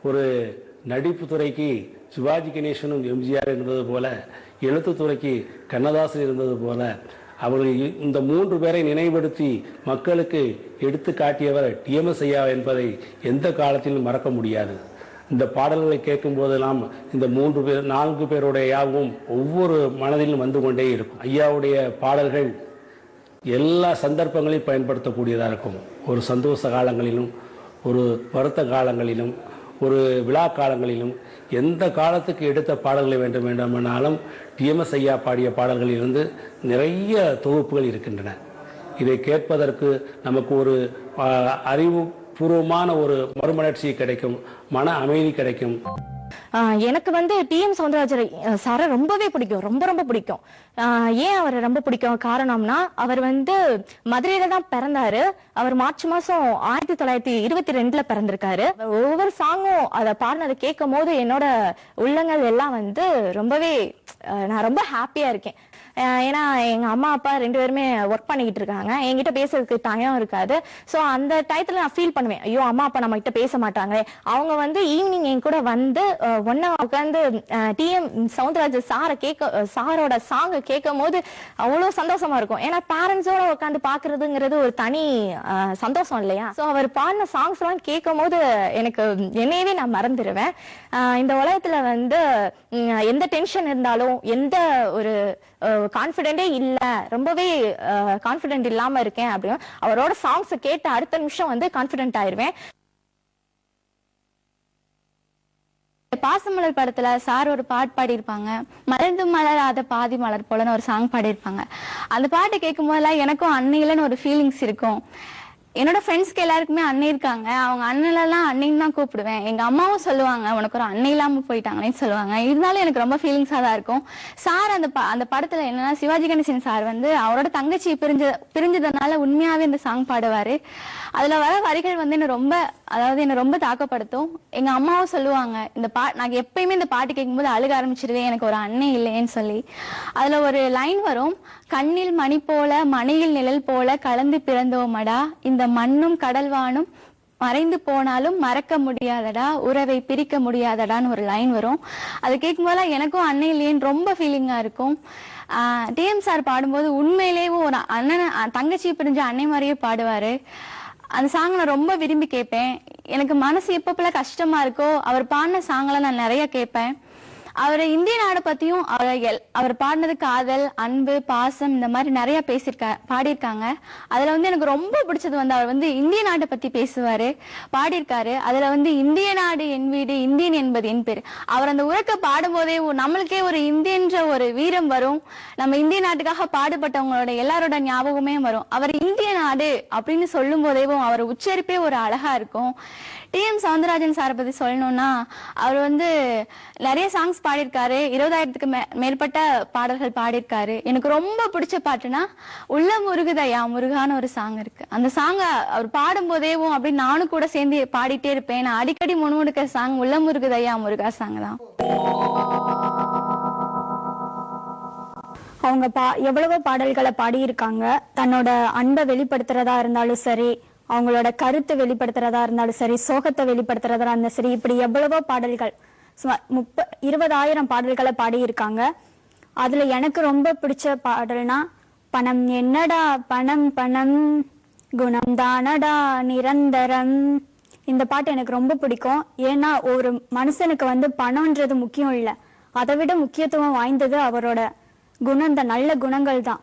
ஒரு நடிப்பு துறைக்கு சிவாஜி கணேசனும் எம்ஜிஆர் இருந்தது போல, எழுத்துத்துறைக்கு கண்ணதாசன் இருந்தது போல, அவர்கள் இந்த 3 பேரை நினைவுபடுத்தி மக்களுக்கு எடுத்து காட்டியவர் டிஎம்எஸ் ஐயா என்பதை எந்த காலத்திலும் மறக்க முடியாது. இந்த பாடல்களை கேட்கும் போதெல்லாம் இந்த 4 பேருடைய யாவும் ஒவ்வொரு மனதிலும் வந்து கொண்டே இருக்கும். ஐயாவுடைய பாடல்கள் எல்லா சந்தர்ப்பங்களையும் பயன்படுத்தக்கூடியதாக இருக்கும். ஒரு சந்தோஷ காலங்களிலும், ஒரு வருத்த காலங்களிலும், ஒரு விழா காலங்களிலும், எந்த காலத்துக்கு எடுத்த பாடல்களை வேண்டுமானாலும் டிஎம்எஸ் ஐயா பாடிய பாடல்களிலிருந்து நிறைய தொகுப்புகள் இருக்கின்றன. இதை கேட்பதற்கு நமக்கு ஒரு அறிவுபூர்வமான ஒரு மறுமலர்ச்சி கிடைக்கும், மன அமைதி கிடைக்கும். எனக்கு வந்து டிஎம் சௌந்தரராஜன் சாரை ரொம்பவே பிடிக்கும், ரொம்ப ரொம்ப பிடிக்கும். ஏன் அவரை ரொம்ப பிடிக்கும் காரணம்னா, அவர் வந்து மதுரையில தான் பிறந்தாரு. அவர் மார்ச் மாசம் 1922 பிறந்திருக்காரு. ஒவ்வொரு சாங்கும் அதை பாடினதை கேட்கும் போது என்னோட உள்ளங்கள் எல்லாம் வந்து ரொம்பவே நான் ரொம்ப ஹாப்பியா இருக்கேன். ஏன்னா எங்க அம்மா அப்பா 2 பேருமே ஒர்க் பண்ணிக்கிட்டு இருக்காங்க, என்கிட்ட பேசுறதுக்கு டைம் இருக்காது. ஸோ அந்த டயத்துல நான் ஃபீல் பண்ணுவேன், ஐயோ அம்மா அப்பா நம்ம கிட்ட பேச மாட்டாங்களே. அவங்க வந்து ஈவினிங் என் கூட வந்து ஒன்னா உட்காந்து டிஎம் சௌந்தரராஜன் சாரோட சாங் கேட்கும் போது அவ்வளோ சந்தோஷமா இருக்கும். ஏன்னா பேரண்ட்ஸோட உட்காந்து பாக்குறதுங்கிறது ஒரு தனி சந்தோஷம் இல்லையா? ஸோ அவர் பாடின சாங்ஸ் எல்லாம் கேட்கும் போது எனக்கு என்னையவே நான் மறந்துடுவேன். இந்த உலகத்துல வந்து எந்த டென்ஷன் இருந்தாலும், எந்த ஒரு கான்பிடென்டே இல்ல, ரொம்பவே கான்பிடென்ட் இல்லாம இருக்கேன் அப்படின்னு அவரோட சாங்ஸ் கேட்ட அடுத்த நிமிஷம் வந்து கான்பிடென்ட் ஆயிருவேன். பாசமலர் படத்துல சார் ஒரு பாட்டு பாடியிருப்பாங்க, மலர்ந்து மலராத பாதி மலர் போலன்னு ஒரு சாங் பாடியிருப்பாங்க. அந்த பாட்டு கேட்கும் போதெல்லாம் எனக்கும் அன்னையிலன்னு ஒரு ஃபீலிங்ஸ் இருக்கும். என்னோட ஃப்ரெண்ட்ஸ்க்கு எல்லாருக்குமே அண்ணன் இருக்காங்க, அவங்க அண்ணனெல்லாம் அண்ணின்னு தான் கூப்பிடுவேன். எங்க அம்மாவும் சொல்லுவாங்க, உனக்கு ஒரு அண்ணன் இல்லாம போயிட்டாங்களேன்னு சொல்லுவாங்க. இருந்தாலும் எனக்கு ரொம்ப ஃபீலிங்ஸா தான் இருக்கும். சார் அந்த படத்துல என்னன்னா, சிவாஜி கணேசன் சார் வந்து அவரோட தங்கச்சி பிரிஞ்சதுனால உண்மையாவே இந்த சாங் பாடுவாரு. அதுல வர வரிகள் வந்து என்ன ரொம்ப தாக்கப்படுத்தும். எங்க அம்மாவும் சொல்லுவாங்க, நான் எப்பயுமே இந்த பாட்டு கேட்கும்போது அழுக ஆரம்பிச்சிருவேன், எனக்கு ஒரு அண்ணன் இல்லைன்னு சொல்லி. அதுல ஒரு லைன் வரும், கண்ணில் மணி போல மணியில் நிழல் போல கலந்து பிறந்தோமடா, இந்த மண்ணும் கடல்வானும் மறைந்து போனாலும் மறக்க முடியாதடா, உறவை பிரிக்க முடியாதடான்னு ஒரு லைன் வரும். அது கேட்கும்போது எனக்கும் அண்ணன் இல்லையேன்னு ரொம்ப ஃபீலிங்கா இருக்கும். டிஎம் சார் பாடும்போது உண்மையிலேயே ஒரு தங்கச்சி பிரிஞ்ச அன்னை மாதிரியே பாடுவாரு. அந்த சாங் நான் ரொம்ப விரும்பி கேட்பேன். எனக்கு மனசு எப்பப்பெல்லாம் கஷ்டமா இருக்கோ அவர் பாடின சாங்லாம் நான் நிறைய கேட்பேன். அவர் இந்திய நாடை பத்தியும் அவர் பாடினது காதல், அன்பு, பாசம் இந்த மாதிரி நிறைய பாடியிருக்காங்க. அதுல வந்து எனக்கு ரொம்ப பிடிச்சது வந்து அவர் வந்து இந்திய நாட்டை பத்தி பாடியிருக்காரு. அதுல வந்து இந்திய நாடு என் வீடு, இந்தியன் என்பது என் பேர். அவர் அந்த உறக்க பாடும் போதே நம்மளுக்கே ஒரு இந்தியன்ற ஒரு வீரம் வரும். நம்ம இந்திய நாட்டுக்காக பாடுபட்டவங்களோட எல்லாரோட ஞாபகமே வரும். அவர் இந்திய நாடு அப்படின்னு சொல்லும் போதேவும் அவர் உச்சரிப்பே ஒரு அழகா இருக்கும். டிஎம் சௌந்தரராஜன் சாரை பத்தி சொல்லணும்னா, அவர் வந்து நிறைய சாங்ஸ் பாடியிருக்காரு, 20,000க்கு மேற்பட்ட பாடல்கள் பாடியிருக்காரு. எனக்கு ரொம்ப பிடிச்ச பாட்டுனா உள்ள முருகுதையா முருகான ஒரு சாங் இருக்கு. அந்த சாங் அவர் பாடும் போதேவும் அப்படி நானும் கூட சேர்ந்து பாடிட்டே இருப்பேன். நான் அடிக்கடி முணுமுணுக்கிற சாங் உள்ள முருகுதையா முருகா சாங் தான். அவங்க எவ்வளவோ பாடல்களை பாடியிருக்காங்க. தன்னோட அன்பை வெளிப்படுத்துறதா இருந்தாலும் சரி, அவங்களோட கருத்தை வெளிப்படுத்துறதா இருந்தாலும் சரி, சோகத்தை வெளிப்படுத்துறதா இருந்தாலும் சரி, இப்படி எவ்வளவோ பாடல்கள் 20,000 பாடல்களை பாடியிருக்காங்க. அதுல எனக்கு ரொம்ப பிடிச்ச பாடல்னா, பணம் என்னடா பணம் பணம் குணம் தானடா நிரந்தரம். இந்த பாட்டு எனக்கு ரொம்ப பிடிக்கும். ஏன்னா ஒரு மனுஷனுக்கு வந்து பணம்ன்றது முக்கியம் இல்லை, அதை விட முக்கியத்துவம் வாய்ந்தது அவரோட குணம், நல்ல குணங்கள் தான்.